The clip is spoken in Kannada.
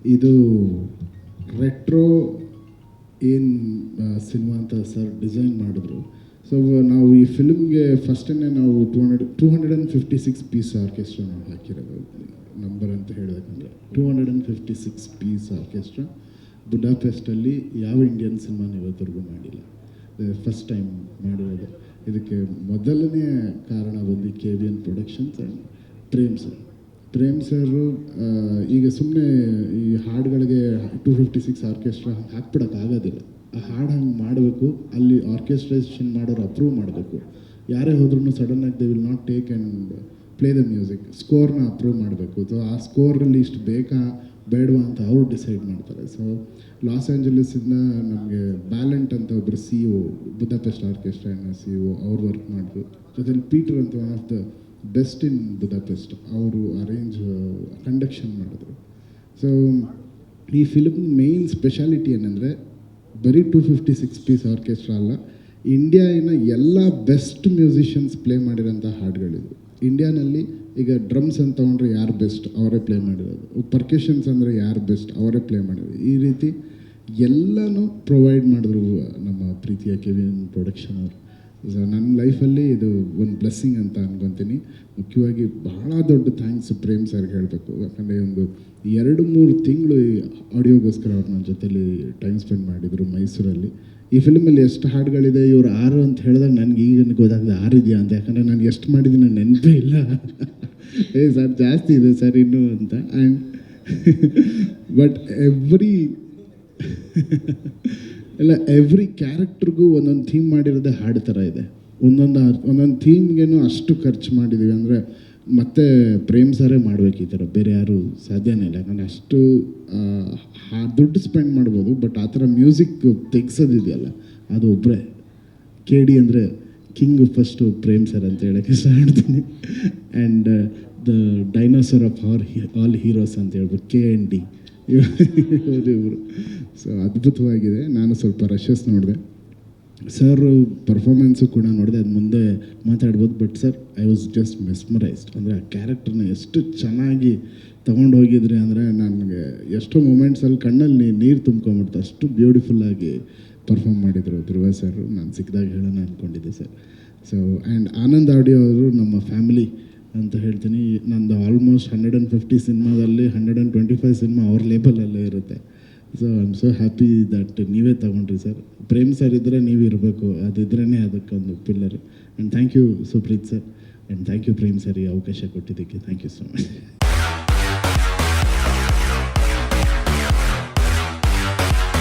ಇದು ರೆಟ್ರೋ ಏನು ಸಿನಿಮಾ ಅಂತ ಸರ್ ಡಿಸೈನ್ ಮಾಡಿದ್ರು. ಸೊ ನಾವು ಈ ಫಿಲ್ಮ್ಗೆ ಫಸ್ಟನ್ನೇ ನಾವು 256 ಪೀಸ್ ಆರ್ಕೆಸ್ಟ್ರಾ ನಾವು ಹಾಕಿರೋದು. ನಂಬರ್ ಅಂತ ಹೇಳಬೇಕಂದ್ರೆ 256 ಪೀಸ್ ಆರ್ಕೆಸ್ಟ್ರಾ ಬುಡಾಪೆಸ್ಟಲ್ಲಿ ಯಾವ ಇಂಡಿಯನ್ ಸಿನಿಮಾನ ಇವತ್ತರೆಗೂ ಮಾಡಿಲ್ಲ. ಫಸ್ಟ್ ಟೈಮ್ ಮಾಡಿರೋದು. ಇದಕ್ಕೆ ಮೊದಲನೇ ಕಾರಣ ಬಂದು KVN ಪ್ರೊಡಕ್ಷನ್ಸ್ ಆ್ಯಂಡ್ ಪ್ರೇಮ್ ಸರು ಈಗ ಸುಮ್ಮನೆ ಈ ಹಾಡುಗಳಿಗೆ 256 ಆರ್ಕೆಸ್ಟ್ರಾ ಹಾಕ್ಬಿಡೋಕ್ಕಾಗೋದಿಲ್ಲ. ಆ ಹಾಡು ಹಂಗೆ ಮಾಡಬೇಕು, ಅಲ್ಲಿ ಆರ್ಕೆಸ್ಟ್ರೇಷನ್ ಮಾಡೋರು ಅಪ್ರೂವ್ ಮಾಡಬೇಕು. ಯಾರೇ ಹೋದ್ರೂ ಸಡನ್ನಾಗಿ they will not take and play the music. ಸ್ಕೋರ್ನ ಅಪ್ರೂವ್ ಮಾಡಬೇಕು. ಸೊ ಆ ಸ್ಕೋರಲ್ಲಿ ಇಷ್ಟು ಬೇಕಾ ಬೇಡವಾ ಅಂತ ಅವ್ರು ಡಿಸೈಡ್ ಮಾಡ್ತಾರೆ. ಸೊ ಲಾಸ್ ಏಂಜಲೀಸಿಂದ ನಮಗೆ ಬ್ಯಾಲೆಂಟ್ ಅಂತ ಒಬ್ಬರು CEO, ಬುಡಾಪೆಸ್ಟ್ ಆರ್ಕೆಸ್ಟ್ರಾ CEO ಅವ್ರು ವರ್ಕ್ ಮಾಡಿದ್ರು. ಜೊತೆಲಿ ಪೀಟರ್ ಅಂತ one of the best in Budapest, ಅವರು ಅರೇಂಜ್ ಕಂಡಕ್ಷನ್ ಮಾಡಿದ್ರು. ಸೊ ಈ ಫಿಲ್ಮ್ ಮೇನ್ ಸ್ಪೆಷಾಲಿಟಿ ಏನಂದರೆ ಬರೀ 256 ಪೀಸ್ ಆರ್ಕೆಸ್ಟ್ರಾ ಅಲ್ಲ, ಇಂಡಿಯಾನ ಎಲ್ಲ ಬೆಸ್ಟ್ ಮ್ಯೂಸಿಷಿಯನ್ಸ್ ಪ್ಲೇ ಮಾಡಿರೋಂಥ ಹಾಡುಗಳಿದು. ಇಂಡಿಯಾನಲ್ಲಿ ಈಗ ಡ್ರಮ್ಸ್ ಅಂತ ತೊಗೊಂಡ್ರೆ ಯಾರು ಬೆಸ್ಟ್ ಅವರೇ ಪ್ಲೇ ಮಾಡಿರೋದು, ಪರ್ಕಷನ್ಸ್ ಅಂದರೆ ಯಾರು ಬೆಸ್ಟ್ ಅವರೇ ಪ್ಲೇ ಮಾಡಿರೋದು. ಈ ರೀತಿ ಎಲ್ಲನೂ ಪ್ರೊವೈಡ್ ಮಾಡಿದ್ರು ನಮ್ಮ ಪ್ರೀತಿಯ KVN ಪ್ರೊಡಕ್ಷನ್ ಅವರು. ಸೊ ನನ್ನ ಲೈಫಲ್ಲಿ ಇದು ಒಂದು ಬ್ಲೆಸ್ಸಿಂಗ್ ಅಂತ ಅನ್ಕೊತೀನಿ. ಮುಖ್ಯವಾಗಿ ಭಾಳ ದೊಡ್ಡ ಥ್ಯಾಂಕ್ಸ್ ಪ್ರೇಮ್ ಸರ್ಗೆ ಹೇಳಬೇಕು. ಯಾಕಂದರೆ ಒಂದು 2-3 ತಿಂಗಳು ಈ ಆಡಿಯೋಗೋಸ್ಕರ ಅವ್ರು ನನ್ನ ಜೊತೆಲಿ ಟೈಮ್ ಸ್ಪೆಂಡ್ ಮಾಡಿದರು ಮೈಸೂರಲ್ಲಿ. ಈ ಫಿಲ್ಮಲ್ಲಿ ಎಷ್ಟು ಹಾಡುಗಳಿದೆ, ಇವರು 6 ಅಂತ ಹೇಳಿದಾಗ ನನಗೆ ಈಗ ಗೊತ್ತಾಗಿದೆ 6 ಇದೆಯಾ ಅಂತ. ಯಾಕಂದರೆ ನಾನು ಎಷ್ಟು ಮಾಡಿದ್ದೀನಿ ನನಗೆ ನೆನಪೇ ಇಲ್ಲ. ಸರ್ ಜಾಸ್ತಿ ಇದೆ ಸರ್ ಇನ್ನೂ ಅಂತ. ಆ್ಯಂಡ್ ಬಟ್ ಎವ್ರಿ ಕ್ಯಾರೆಕ್ಟ್ರಿಗೂ ಒಂದೊಂದು ಥೀಮ್ ಮಾಡಿರೋದೇ ಹಾಡು ಥರ ಇದೆ. ಒಂದೊಂದು ಥೀಮ್ಗೇನು ಅಷ್ಟು ಖರ್ಚು ಮಾಡಿದ್ದೀವಿ ಅಂದರೆ ಮತ್ತೆ ಪ್ರೇಮ್ ಸರೇ ಮಾಡಬೇಕು ಈ ಥರ, ಬೇರೆ ಯಾರು ಸಾಧ್ಯನೇ ಇಲ್ಲ. ಯಾಕಂದರೆ ಅಷ್ಟು ದುಡ್ಡು ಸ್ಪೆಂಡ್ ಮಾಡ್ಬೋದು, ಬಟ್ ಆ ಥರ ಮ್ಯೂಸಿಕ್ ತೆಗ್ಸೋದಿದೆಯಲ್ಲ ಅದು ಒಬ್ಬರೇ. KD ಅಂದರೆ ಕಿಂಗ್ ಫಸ್ಟು ಪ್ರೇಮ್ ಸರ್ ಅಂತ ಹೇಳೋಕ್ಕೆ ಇಷ್ಟಪಡ್ತೀನಿ. And the dinosaur of all heroes ಅಂತ ಹೇಳ್ಬೋದು KND ಇವರು. ಸೊ ಅದ್ಭುತವಾಗಿದೆ. ನಾನು ಸ್ವಲ್ಪ ರಶಸ್ ನೋಡಿದೆ, ಸರ್ ಪರ್ಫಾರ್ಮೆನ್ಸು ಕೂಡ ನೋಡಿದೆ, ಅದು ಮುಂದೆ ಮಾತಾಡ್ಬೋದು. But sir I was just mesmerised. ಅಂದರೆ ಆ ಕ್ಯಾರೆಕ್ಟರ್ನ ಎಷ್ಟು ಚೆನ್ನಾಗಿ ತೊಗೊಂಡು ಹೋಗಿದ್ರಿ ಅಂದರೆ ನನಗೆ ಎಷ್ಟೋ ಮೂಮೆಂಟ್ಸಲ್ಲಿ ಕಣ್ಣಲ್ಲಿ ನೀರು ತುಂಬ್ಕೊಂಬಿಡ್ತು. ಅಷ್ಟು ಬ್ಯೂಟಿಫುಲ್ಲಾಗಿ ಪರ್ಫಾರ್ಮ್ ಮಾಡಿದರು ಧ್ರುವ ಸರ್. ನಾನು ಸಿಕ್ಕಿದಾಗ ಹೇಳೋಣ ಅಂದ್ಕೊಂಡಿದ್ದೆ sir. So and Anand audio ಅವರು ನಮ್ಮ ಫ್ಯಾಮಿಲಿ ಅಂತ ಹೇಳ್ತೀನಿ. ನಂದು ಆಲ್ಮೋಸ್ಟ್ 150 ಸಿನಿಮಾದಲ್ಲಿ 125 ಸಿನಿಮಾ ಅವ್ರ ಲೇಬಲಲ್ಲೇ ಇರುತ್ತೆ. So I am so happy that ನೀವೇ ತೊಗೊಂಡ್ರಿ ಸರ್. ಪ್ರೇಮ್ ಸರ್ ಇದ್ದರೆ ನೀವು ಇರಬೇಕು, ಅದಿದ್ರೇ ಅದಕ್ಕೊಂದು pillar. And thank you Supreet sir, and thank you Prem sir ಈ ಅವಕಾಶ ಕೊಟ್ಟಿದ್ದಕ್ಕೆ. Thank you so much.